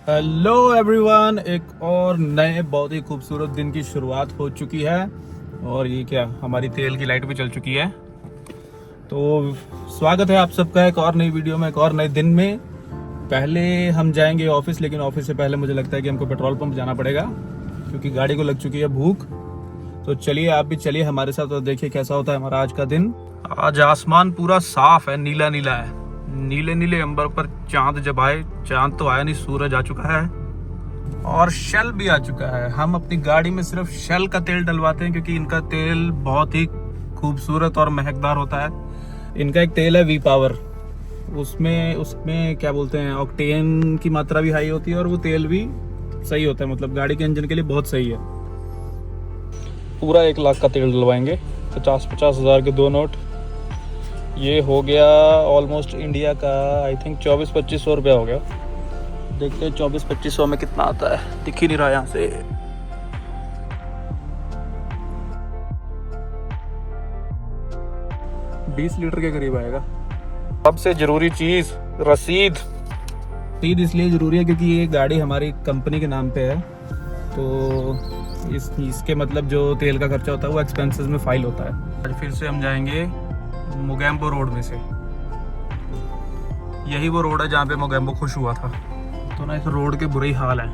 Hello everyone, एक और नए बहुत ही खूबसूरत दिन की शुरुआत हो चुकी है। और ये क्या, हमारी तेल की लाइट भी चल चुकी है। तो स्वागत है आप सबका एक और नई वीडियो में, एक और नए दिन में। पहले हम जाएंगे ऑफिस, लेकिन ऑफिस से पहले मुझे लगता है कि हमको पेट्रोल पंप जाना पड़ेगा, क्योंकि गाड़ी को लग चुकी है भूख। तो चलिए, आप भी चलिए हमारे साथ और देखिए कैसा होता है हमारा आज का दिन। आज आसमान पूरा साफ है, नीला नीला है। नीले नीले अंबर पर चांद जब आए, चांद तो आया नहीं, सूरज आ चुका है और शेल भी आ चुका है। हम अपनी गाड़ी में सिर्फ शेल का तेल डलवाते हैं, क्योंकि इनका तेल बहुत ही खूबसूरत और महकदार होता है। इनका एक तेल है वी पावर, उसमें उसमें क्या बोलते हैं, ऑक्टेन की मात्रा भी हाई होती है और वो तेल भी सही होता है, मतलब गाड़ी के इंजन के लिए बहुत सही है। पूरा 1 लाख का तेल डलवाएंगे, 50-50 हज़ार के 2 नोट। ये हो गया ऑलमोस्ट इंडिया का आई थिंक 2400-2500 रुपया हो गया। देखते हैं 2400-2500 में कितना आता है, दिख ही नहीं रहा यहाँ से। $20 लीटर के करीब आएगा। सबसे जरूरी चीज, रसीद। रसीद इसलिए जरूरी है क्योंकि ये गाड़ी हमारी कंपनी के नाम पे है, तो इसके मतलब जो तेल का खर्चा होता है वो एक्सपेंसेस में फाइल होता है। आज फिर से हम जाएंगे मोगेम्बो रोड में से। यही वो रोड है जहाँ पे मोगेम्बो खुश हुआ था। तो ना इस रोड के बुरे ही हाल हैं,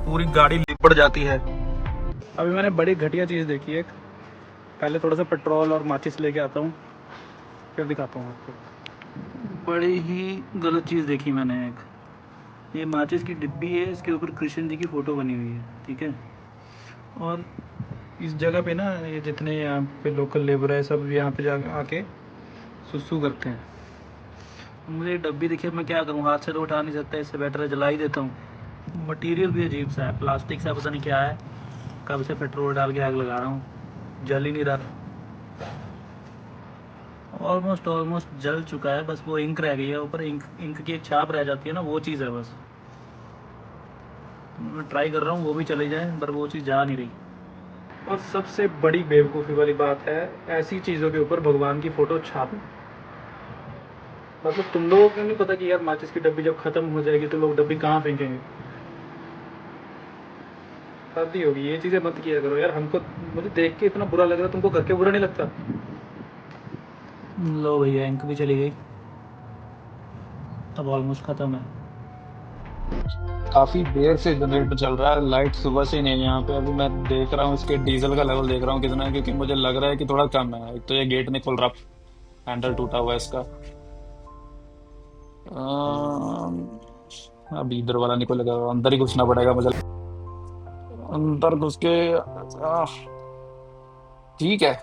पूरी गाड़ी लिपट जाती है। अभी मैंने बड़ी घटिया चीज़ देखी है। पहले थोड़ा सा पेट्रोल और माचिस लेके आता हूँ, फिर दिखाता हूँ आपको। बड़ी ही गलत चीज़ देखी मैंने। एक ये माचिस की डिब्बी है, इसके ऊपर कृष्ण जी की फ़ोटो बनी हुई है, ठीक है। और इस जगह पे ना, ये जितने यहाँ पे लोकल लेबर है सब यहाँ पे जा आके सुसु करते हैं। मुझे डब्बी दिखे, मैं क्या करूँ, हाथ से तो उठा नहीं सकता, इससे बेटर है जला ही देता हूँ। मटेरियल भी अजीब सा है, प्लास्टिक सा, पता नहीं क्या है। कब से पेट्रोल डाल के आग लगा रहा हूँ, जल ही नहीं रहा। ऑलमोस्ट जल चुका है, बस वो इंक रह गई है ऊपर। इंक की एक छाप रह जाती है ना, वो चीज़ है बस। मैं ट्राई कर रहा हूँ वो भी चली जाए, पर वो चीज़ जा नहीं रही। और सबसे बड़ी बेवकूफ़ी वाली बात है, ऐसी चीज़ों के ऊपर भगवान की फ़ोटो छापना। मतलब तुम लोगों को नहीं पता कि यार माचिस की डब्बी जब ख़त्म हो जाएगी तो लोग डब्बी कहाँ फेंकेंगे। शादी होगी, ये चीज़ें मत किया करो यार। हमको, मुझे देख के इतना बुरा लग रहा है, तुमको करके बुरा नहीं लगता? लो भैया, इंक भी चली गई, अब ऑलमोस्ट ख़त्म है। काफ़ी देर से जनरेटर चल रहा है, लाइट सुबह से ही नहीं है यहाँ पे। अभी मैं देख रहा हूँ इसके डीजल का लेवल, देख रहा हूँ कितना है, क्योंकि मुझे लग रहा है कि थोड़ा कम है। एक तो ये गेट नहीं खुल रहा, हैंडल टूटा हुआ है इसका। अभी इधर वाला नहीं खुलेगा, अंदर ही घुसना पड़ेगा मुझे। अंदर घुस के ठीक है,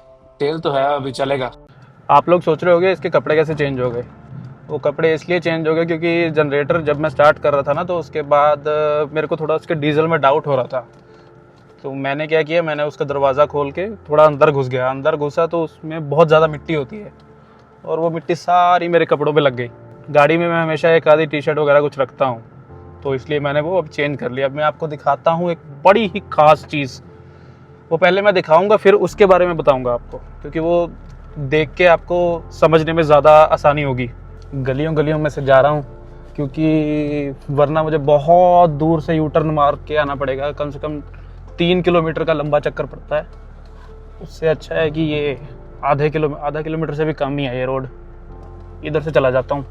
तेल तो है, अभी चलेगा। आप लोग सोच रहे होंगे इसके कपड़े कैसे चेंज हो गए। वो कपड़े इसलिए चेंज हो गए क्योंकि जनरेटर जब मैं स्टार्ट कर रहा था ना, तो उसके बाद मेरे को थोड़ा उसके डीजल में डाउट हो रहा था। तो मैंने क्या किया, मैंने उसका दरवाज़ा खोल के थोड़ा अंदर घुस गया। अंदर घुसा तो उसमें बहुत ज़्यादा मिट्टी होती है, और वो मिट्टी सारी मेरे कपड़ों पे लग गई। गाड़ी में मैं हमेशा एक आधी टी शर्ट वगैरह कुछ रखता हूँ, तो इसलिए मैंने वो अब चेंज कर लिया। अब मैं आपको दिखाता हूँ एक बड़ी ही ख़ास चीज़। वो पहले मैं दिखाऊंगा, फिर उसके बारे में बताऊंगा आपको, क्योंकि वो देख के आपको समझने में ज़्यादा आसानी होगी। गलियों गलियों में से जा रहा हूँ, क्योंकि वरना मुझे बहुत दूर से यू टर्न मार के आना पड़ेगा। कम से कम 3 किलोमीटर का लंबा चक्कर पड़ता है। उससे अच्छा है कि ये आधा किलोमीटर से भी कम ही है ये रोड, इधर से चला जाता हूँ।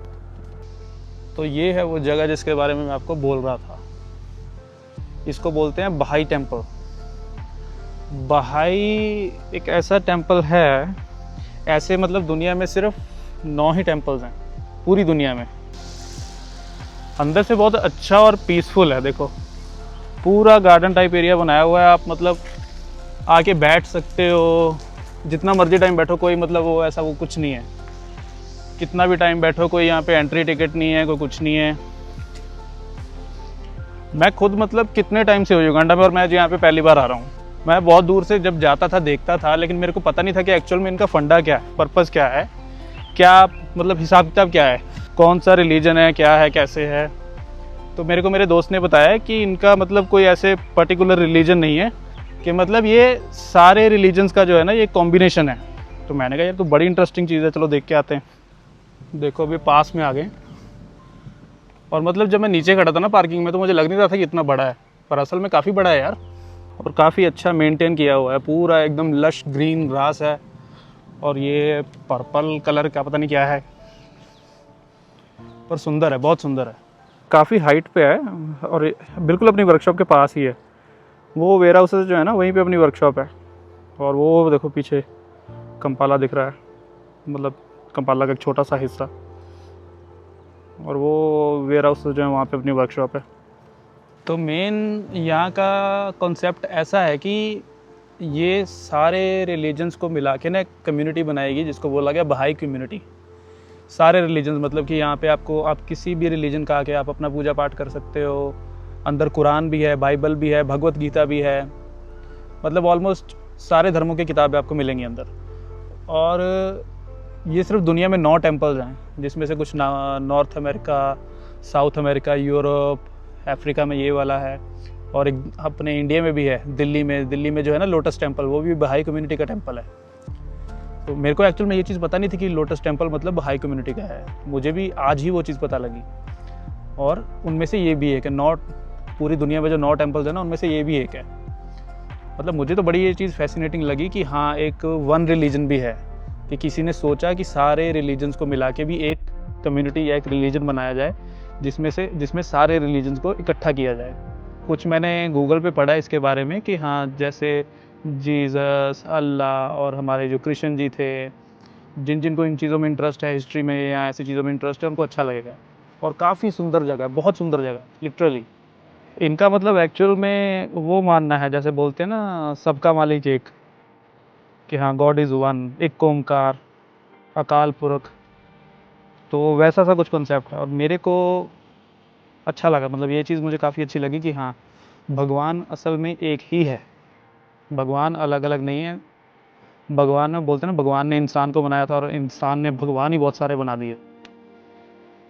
तो ये है वो जगह जिसके बारे में मैं आपको बोल रहा था। इसको बोलते हैं बहाई टेम्पल। बहाई एक ऐसा टेम्पल है, ऐसे मतलब दुनिया में सिर्फ 9 ही टेम्पल्स हैं पूरी दुनिया में। अंदर से बहुत अच्छा और पीसफुल है। देखो, पूरा गार्डन टाइप एरिया बनाया हुआ है। आप मतलब आके बैठ सकते हो, जितना मर्जी टाइम बैठो, कोई मतलब वो ऐसा वो कुछ नहीं है। कितना भी टाइम बैठो, कोई यहाँ पे एंट्री टिकट नहीं है, कोई कुछ नहीं है। मैं खुद मतलब कितने टाइम से हो युगांडा में, और मैं यहाँ पे पहली बार आ रहा हूँ। मैं बहुत दूर से जब जाता था देखता था, लेकिन मेरे को पता नहीं था कि एक्चुअल में इनका फंडा क्या है, पर्पज़ क्या है, क्या मतलब हिसाब किताब क्या है, कौन सा रिलीजन है, क्या है, कैसे है। तो मेरे को मेरे दोस्त ने बताया कि इनका मतलब कोई ऐसे पर्टिकुलर रिलीजन नहीं है, कि मतलब ये सारे रिलीजन्स का जो है ना, ये कॉम्बिनेशन है। तो मैंने कहा यार तो बड़ी इंटरेस्टिंग चीज़ है, चलो देख के आते हैं। देखो अभी पास में आ गए, और मतलब जब मैं नीचे खड़ा था ना पार्किंग में तो मुझे लग नहीं रहा था कि इतना बड़ा है, पर असल में काफ़ी बड़ा है यार। और काफ़ी अच्छा मेंटेन किया हुआ है, पूरा एकदम लश ग्रीन ग्रास है। और ये पर्पल कलर का पता नहीं क्या है, पर सुंदर है, बहुत सुंदर है। काफ़ी हाइट पे है और बिल्कुल अपनी वर्कशॉप के पास ही है। वो वेयर हाउस जो है ना, वहीं पे अपनी वर्कशॉप है। और वो देखो पीछे कंपाला दिख रहा है, मतलब कंपाला का एक छोटा सा हिस्सा। और वो वेयर हाउस जो है वहाँ पे अपनी वर्कशॉप है। तो मेन यहाँ का कॉन्सेप्ट ऐसा है कि ये सारे रिलीजन्स को मिला के ना एक कम्युनिटी बनाएगी, जिसको बोला गया बहाई कम्युनिटी। सारे रिलीजन्स मतलब कि यहाँ पे आपको, आप किसी भी रिलीजन का आके आप अपना पूजा पाठ कर सकते हो। अंदर कुरान भी है, बाइबल भी है, भगवत गीता भी है, मतलब ऑलमोस्ट सारे धर्मों की किताबें आपको मिलेंगी अंदर। और ये सिर्फ दुनिया में 9 टेम्पल्स हैं, जिसमें से कुछ north America, south America, Europe, Africa में ये वाला है। और एक अपने इंडिया में भी है, दिल्ली में जो है ना लोटस टेम्पल, वो भी बहाई कम्युनिटी का टेम्पल है। तो मेरे को एक्चुअल में ये चीज़ पता नहीं थी कि लोटस टेम्पल मतलब बहाई कम्युनिटी का है, मुझे भी आज ही वो चीज़ पता लगी। और उनमें से ये भी है कि पूरी दुनिया में जो 9 टेम्पल्स हैं ना, उनमें से ये भी एक है। मतलब मुझे तो बड़ी ये चीज़ फैसिनेटिंग लगी कि हाँ, एक वन रिलीजन भी है, कि किसी ने सोचा कि सारे रिलीजन्स को मिला के भी एक कम्युनिटी या एक रिलीजन बनाया जाए, जिसमें सारे रिलीजन्स को इकट्ठा किया जाए। कुछ मैंने गूगल पे पढ़ा इसके बारे में कि हाँ, जैसे जीसस, अल्लाह और हमारे जो कृष्ण जी थे, जिनको इन चीज़ों में इंटरेस्ट है, हिस्ट्री में या ऐसी चीज़ों में इंटरेस्ट है, उनको अच्छा लगेगा। और काफ़ी सुंदर जगह, बहुत सुंदर जगह लिटरली। इनका मतलब एक्चुअल में वो मानना है, जैसे बोलते हैं ना सबका मालिक एक, कि हाँ गॉड इज़ वन, एक ओमकार, अकाल पुरख। तो वैसा सा कुछ कॉन्सेप्ट है और मेरे को अच्छा लगा। मतलब ये चीज़ मुझे काफ़ी अच्छी लगी कि हाँ, भगवान असल में एक ही है, भगवान अलग अलग नहीं है। भगवान में बोलते हैं ना, भगवान ने इंसान को बनाया था और इंसान ने भगवान ही बहुत सारे बना दिए।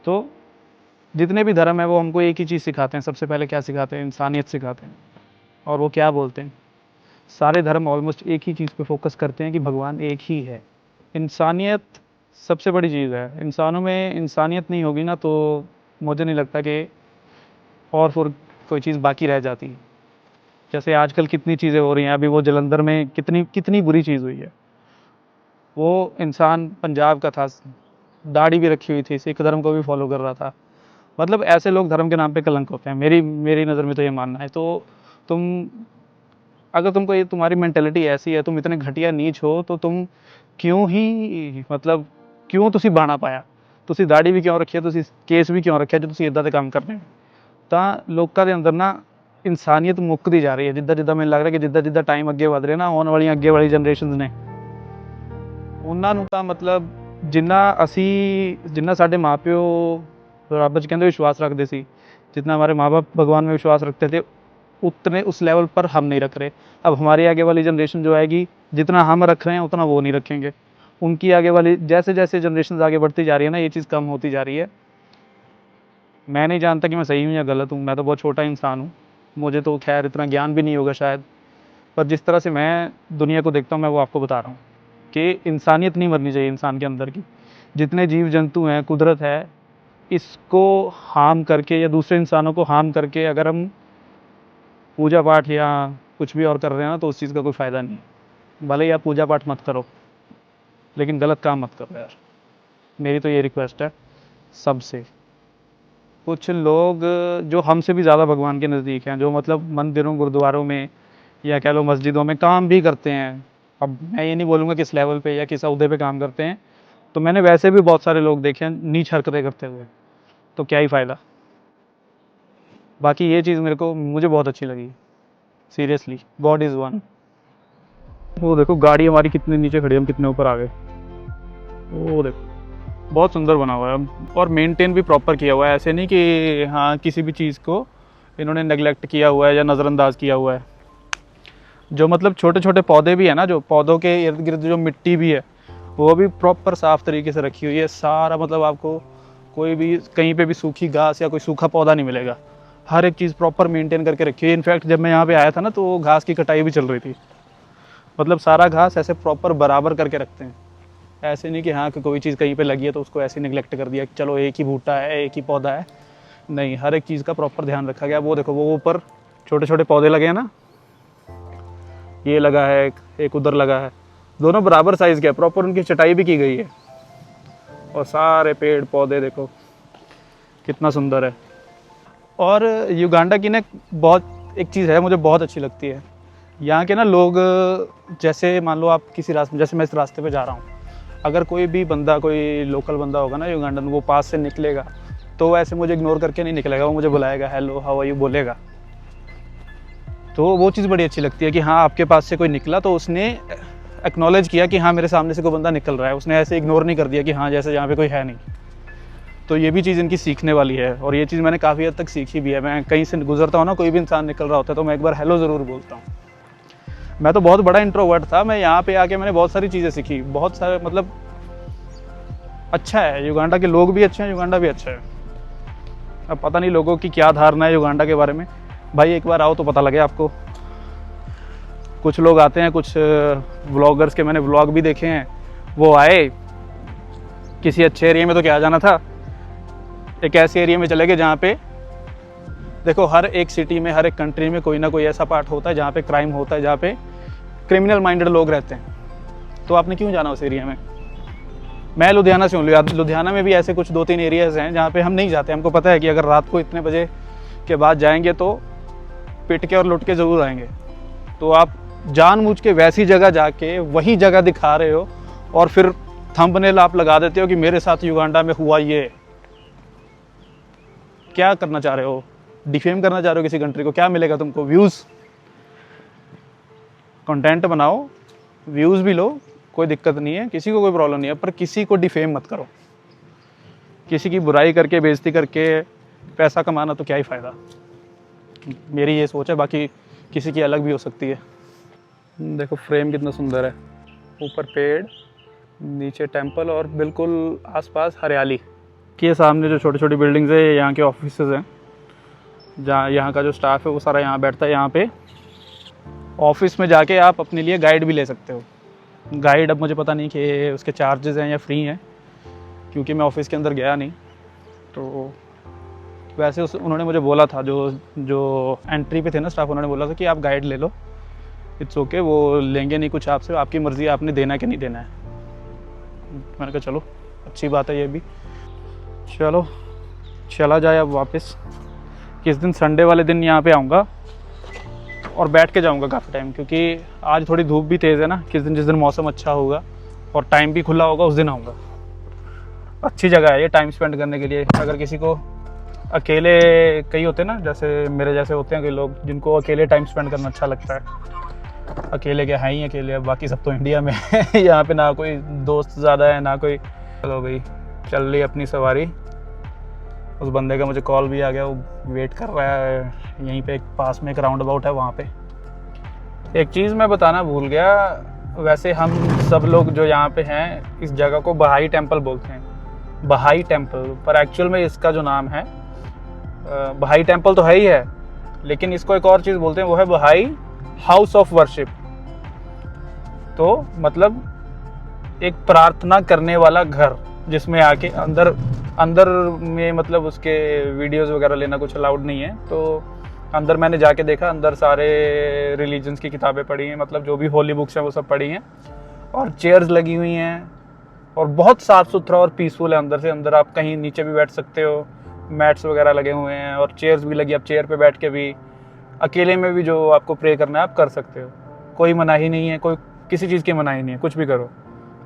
तो जितने भी धर्म है वो हमको एक ही चीज़ सिखाते हैं। सबसे पहले क्या सिखाते हैं? इंसानियत सिखाते हैं। और वो क्या बोलते हैं? सारे धर्म ऑलमोस्ट एक ही चीज़ पे फोकस करते हैं कि भगवान एक ही है। इंसानियत सबसे बड़ी चीज़ है। इंसानों में इंसानियत नहीं होगी ना, तो मुझे नहीं लगता कि और फिर कोई चीज़ बाकी रह जाती है। जैसे आजकल कितनी चीज़ें हो रही हैं, अभी वो जलंधर में कितनी बुरी चीज़ हुई है। वो इंसान पंजाब का था, दाढ़ी भी रखी हुई थी, सिख धर्म को भी फॉलो कर रहा था। मतलब ऐसे लोग धर्म के नाम पे कलंक होते हैं, मेरी नज़र में तो ये मानना है। तो तुम, अगर तुमको ये तुम्हारी मेंटेलिटी ऐसी है, तुम इतने घटिया नीच हो, तो तुम क्यों ही मतलब क्यों तुसी बाना पाया, तुसी दाढ़ी भी क्यों रखी है, तुसी केस भी क्यों रखे जो तुसी इदां दे काम करने हो। ਤਾਂ ਲੋਕਾਂ ਦੇ ਅੰਦਰ ਨਾ ਇਨਸਾਨੀਅਤ ਮੁੱਕਦੀ ਜਾ ਰਹੀ ਹੈ। ਜਿੱਦਾਂ ਮੈਨੂੰ ਲੱਗ ਰਿਹਾ ਕਿ ਜਿੱਦਾਂ ਟਾਈਮ ਅੱਗੇ ਵਧ ਰਿਹਾ ਨਾ, ਆਉਣ ਵਾਲੀਆਂ ਅੱਗੇ ਵਾਲੀ ਜਨਰੇਸ਼ਨਸ ਨੇ, ਉਹਨਾਂ ਨੂੰ ਤਾਂ ਮਤਲਬ ਜਿੰਨਾ ਸਾਡੇ ਮਾਪਿਓ ਰੱਬ 'ਚ ਕਹਿੰਦੇ विश्वास रखते सी, जितना हमारे माँ बाप भगवान में विश्वास रखते थे, उतने उस लेवल पर हम नहीं रख रहे। अब हमारी आगे वाली जनरेशन जो आएगी, जितना हम रख रहे हैं उतना वो नहीं रखेंगे। उनकी आगे वाली जैसे जैसे जनरेशन आगे बढ़ती जा रही है ना, ये चीज़ कम होती जा रही है। मैं नहीं जानता कि मैं सही हूँ या गलत हूँ, मैं तो बहुत छोटा इंसान हूँ, मुझे तो खैर इतना ज्ञान भी नहीं होगा शायद। पर जिस तरह से मैं दुनिया को देखता हूँ, मैं वो आपको बता रहा हूँ कि इंसानियत नहीं मरनी चाहिए इंसान के अंदर की। जितने जीव जंतु हैं, कुदरत है, इसको हार्म करके या दूसरे इंसानों को हार्म करके अगर हम पूजा पाठ या कुछ भी और कर रहे हैं ना, तो उस चीज़ का कोई फ़ायदा नहीं है। भले ही आप पूजा पाठ मत करो, लेकिन गलत काम मत करो यार। मेरी तो ये रिक्वेस्ट है सबसे। कुछ लोग जो हमसे भी ज़्यादा भगवान के नज़दीक हैं, जो मतलब मंदिरों गुरुद्वारों में या कह लो मस्जिदों में काम भी करते हैं, अब मैं ये नहीं बोलूँगा किस लेवल पे या किस ओहदे पे काम करते हैं, तो मैंने वैसे भी बहुत सारे लोग देखे हैं नीच हरकतें करते हुए, तो क्या ही फ़ायदा। बाकी ये चीज़ मुझे बहुत अच्छी लगी सीरियसली, गॉड इज़ वन। वो देखो गाड़ी हमारी कितने नीचे खड़ी है, हम कितने ऊपर आ गए। वो देखो बहुत सुंदर बना हुआ है और मेंटेन भी प्रॉपर किया हुआ है। ऐसे नहीं कि हाँ किसी भी चीज़ को इन्होंने नेगलेक्ट किया हुआ है या नज़रअंदाज किया हुआ है। जो मतलब छोटे छोटे पौधे भी है ना, जो पौधों के इर्द गिर्द जो मिट्टी भी है, वो भी प्रॉपर साफ़ तरीके से रखी हुई है। सारा मतलब आपको कोई भी कहीं पे भी सूखी घास या कोई सूखा पौधा नहीं मिलेगा। हर एक चीज़ प्रॉपर मेंटेन करके रखी हुई है। इनफैक्ट जब मैं यहाँ पे आया था ना, तो घास की कटाई भी चल रही थी। मतलब सारा घास ऐसे प्रॉपर बराबर करके रखते हैं। ऐसे नहीं कि हाँ कि कोई चीज़ कहीं पे लगी है तो उसको ऐसे निगलेक्ट कर दिया, चलो एक ही बूटा है, एक ही पौधा है। नहीं, हर एक चीज़ का प्रॉपर ध्यान रखा गया। वो देखो, वो ऊपर छोटे छोटे पौधे लगे हैं ना, ये लगा है, एक उधर लगा है, दोनों बराबर साइज़ के है, प्रॉपर उनकी चटाई भी की गई है। और सारे पेड़ पौधे देखो कितना सुंदर है। और युगांडा की ना बहुत एक चीज़ है मुझे बहुत अच्छी लगती है, यहाँ के ना लोग, जैसे मान लो आप किसी रास्ते, जैसे मैं इस रास्ते पे जा रहा हूँ, अगर कोई भी बंदा, कोई लोकल बंदा होगा ना युगांडन, वो पास से निकलेगा तो वो ऐसे मुझे इग्नोर करके नहीं निकलेगा, वो मुझे बुलाएगा, हेलो हाउ आर यू बोलेगा। तो वो चीज़ बड़ी अच्छी लगती है कि हाँ, आपके पास से कोई निकला तो उसने एक्नॉलेज किया कि हाँ, मेरे सामने से कोई बंदा निकल रहा है, उसने ऐसे इग्नोर नहीं कर दिया कि हाँ, जैसे यहाँ पे कोई है नहीं। तो ये भी चीज़ इनकी सीखने वाली है, और ये चीज़ मैंने काफ़ी हद तक सीखी भी है। मैं कहीं से गुजरता हूँ ना, कोई भी इंसान निकल रहा होता है तो मैं एक बार हेलो ज़रूर बोलता हूँ। मैं तो बहुत बड़ा इंट्रोवर्ट था, मैं यहाँ पे आके मैंने बहुत सारी चीज़ें सीखी, बहुत सारे, मतलब अच्छा है। युगांडा के लोग भी अच्छे हैं, युगांडा भी अच्छा है। अब पता नहीं लोगों की क्या धारणा है युगांडा के बारे में, भाई एक बार आओ तो पता लगे आपको। कुछ लोग आते हैं, कुछ व्लॉगर्स के मैंने व्लॉग भी देखे हैं, वो आए किसी अच्छे एरिया में तो क्या आ जाना था, एक ऐसे एरिया में चले गए जहाँ पे देखो, हर एक सिटी में, हर एक कंट्री में कोई ना कोई ऐसा पार्ट होता है जहाँ पे क्राइम होता है, जहाँ पे क्रिमिनल माइंडेड लोग रहते हैं। तो आपने क्यों जाना उस एरिया में? मैं लुधियाना से हूँ, लुधियाना में भी ऐसे कुछ 2-3 एरियाज़ हैं जहाँ पे हम नहीं जाते। हमको पता है कि अगर रात को इतने बजे के बाद जाएंगे तो पिट के और लुट के ज़रूर आएंगे। तो आप जानबूझ के वैसी जगह जाके वही जगह दिखा रहे हो और फिर थंबनेल आप लगा देते हो कि मेरे साथ युगांडा में हुआ ये। क्या करना चाह रहे हो? डिफेम करना चाह रहे हो किसी कंट्री को? क्या मिलेगा तुमको? व्यूज़। कंटेंट बनाओ, व्यूज़ भी लो, कोई दिक्कत नहीं है, किसी को कोई प्रॉब्लम नहीं है, पर किसी को डिफेम मत करो। किसी की बुराई करके, बेइज्जती करके पैसा कमाना तो क्या ही फ़ायदा। मेरी ये सोच है, बाकी किसी की अलग भी हो सकती है। देखो फ्रेम कितना सुंदर है, ऊपर पेड़, नीचे टेंपल और बिल्कुल आसपास हरियाली। के सामने जो छोटी छोटी बिल्डिंग्स है, यहाँ के ऑफिसेज हैं, जहाँ यहाँ का जो स्टाफ है वो सारा यहाँ बैठता है। यहाँ पे ऑफिस में जाके आप अपने लिए गाइड भी ले सकते हो। गाइड अब मुझे पता नहीं कि उसके चार्जेस हैं या फ्री हैं, क्योंकि मैं ऑफिस के अंदर गया नहीं। तो वैसे उन्होंने मुझे बोला था, जो एंट्री पे थे ना स्टाफ, उन्होंने बोला था कि आप गाइड ले लो, इट्स ओके, वो लेंगे नहीं कुछ आपसे, आपकी मर्ज़ी है आपने देना है कि नहीं देना है। मैंने कहा चलो अच्छी बात है ये भी। चलो चला जाए अब वापस। किस दिन संडे वाले दिन यहाँ पे आऊँगा और बैठ के जाऊँगा काफ़ी टाइम, क्योंकि आज थोड़ी धूप भी तेज़ है ना। जिस दिन मौसम अच्छा होगा और टाइम भी खुला होगा उस दिन आऊँगा। अच्छी जगह है ये टाइम स्पेंड करने के लिए। अगर किसी को अकेले, कई होते हैं ना, जैसे मेरे जैसे होते हैं कई लोग जिनको अकेले टाइम स्पेंड करना अच्छा लगता है। अकेले क्या है ही अकेले, बाकी सब तो इंडिया में है। यहाँ पे ना कोई दोस्त ज़्यादा है ना कोई। चलो भाई, चल रही अपनी सवारी। उस बंदे का मुझे कॉल भी आ गया, वो वेट कर रहा है यहीं पे, एक पास में एक राउंड अबाउट है वहाँ पे। एक चीज़ मैं बताना भूल गया, वैसे हम सब लोग जो यहाँ पे हैं इस जगह को बहाई टेम्पल बोलते हैं, बहाई टेम्पल, पर एक्चुअल में इसका जो नाम है, बहाई टेम्पल तो है ही है, लेकिन इसको एक और चीज़ बोलते हैं, वो है बहाई हाउस ऑफ वर्शिप। तो मतलब एक प्रार्थना करने वाला घर, जिसमें आके अंदर में मतलब उसके वीडियोस वगैरह लेना कुछ अलाउड नहीं है। तो अंदर मैंने जाके देखा, अंदर सारे रिलीजन्स की किताबें पढ़ी हैं, मतलब जो भी होली बुक्स हैं वो सब पढ़ी हैं, और चेयर्स लगी हुई हैं, और बहुत साफ़ सुथरा और पीसफुल है अंदर से। अंदर आप कहीं नीचे भी बैठ सकते हो, मैट्स वगैरह लगे हुए हैं और चेयर्स भी लगी, आप चेयर पे बैठ के भी, अकेले में भी जो आपको प्रे करना है आप कर सकते हो। कोई मनाही नहीं है, कोई किसी चीज़ की मनाही नहीं है, कुछ भी करो।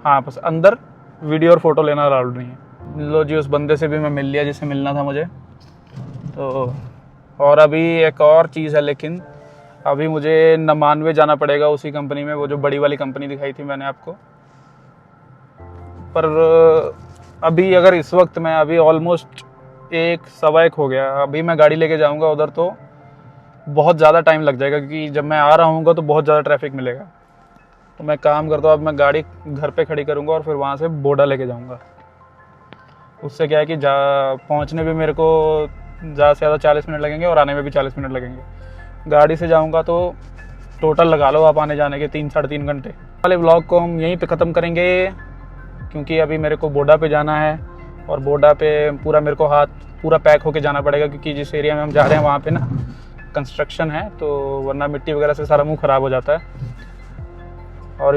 हाँ, बस अंदर वीडियो और फोटो लेना अलाउड नहीं है। लो जी, उस बंदे से भी मैं मिल लिया जिससे मिलना था मुझे। तो और अभी एक और चीज़ है, लेकिन अभी मुझे 99 जाना पड़ेगा उसी कंपनी में, वो जो बड़ी वाली कंपनी दिखाई थी मैंने आपको। पर अभी अगर इस वक्त मैं, अभी ऑलमोस्ट 1-1:15 हो गया, अभी मैं गाड़ी लेके जाऊंगा उधर तो बहुत ज़्यादा टाइम लग जाएगा, क्योंकि जब मैं आ रहा हूँगा तो बहुत ज़्यादा ट्रैफिक मिलेगा। तो मैं काम करता हूँ, अब मैं गाड़ी घर पे खड़ी करूँगा और फिर वहाँ से बोडा लेके जाऊँगा। उससे क्या है कि पहुँचने में मेरे को ज़्यादा से ज़्यादा 40 मिनट लगेंगे और आने में भी 40 मिनट लगेंगे। गाड़ी से जाऊँगा तो टोटल लगा लो आप आने जाने के 3-3.5 घंटे। वाले व्लॉग को हम यहीं पे ख़त्म करेंगे, क्योंकि अभी मेरे को बोडा पे जाना है, और बोडा पे पूरा मेरे को हाथ पूरा पैक होके जाना पड़ेगा, क्योंकि जिस एरिया में हम जा रहे हैं वहाँ पे ना कंस्ट्रक्शन है, तो वरना मिट्टी वगैरह से सारा मुंह ख़राब हो जाता है। और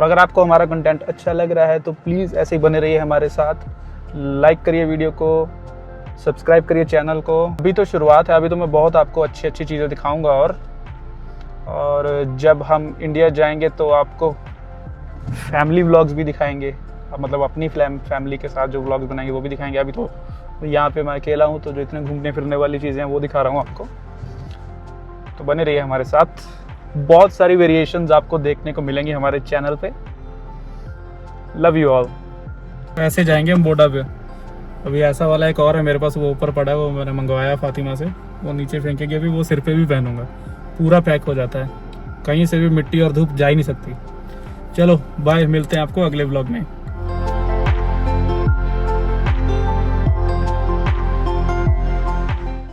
अगर आपको हमारा कंटेंट अच्छा लग रहा है तो प्लीज़ ऐसे ही बने रहिए हमारे साथ, लाइक करिए वीडियो को, सब्सक्राइब करिए चैनल को। अभी तो शुरुआत है, अभी तो मैं बहुत आपको अच्छी अच्छी चीज़ें दिखाऊंगा और जब हम इंडिया जाएंगे तो आपको फैमिली व्लॉग्स भी दिखाएंगे, मतलब अपनी फैमिली के साथ जो व्लॉग्स बनाएंगे वो भी दिखाएंगे। अभी तो यहाँ पे मैं अकेला हूँ, तो जो इतने घूमने फिरने वाली चीज़ें हैं वो दिखा रहा हूँ आपको, तो बने रहिए हमारे साथ। बहुत सारी वेरिएशंस आपको देखने को मिलेंगी हमारे चैनल पे। Love you all. ऐसे जाएंगे हम बोडा पे। अभी ऐसा वाला एक और है मेरे पास, वो ऊपर पड़ा है, वो मैंने मंगवाया फातिमा से, वो नीचे फेंकेंगे। अभी वो सिर पे भी पहनूंगा, पूरा पैक हो जाता है, कहीं से भी मिट्टी और धूप जा ही नहीं सकती। चलो बाय, मिलते हैं आपको अगले व्लॉग में।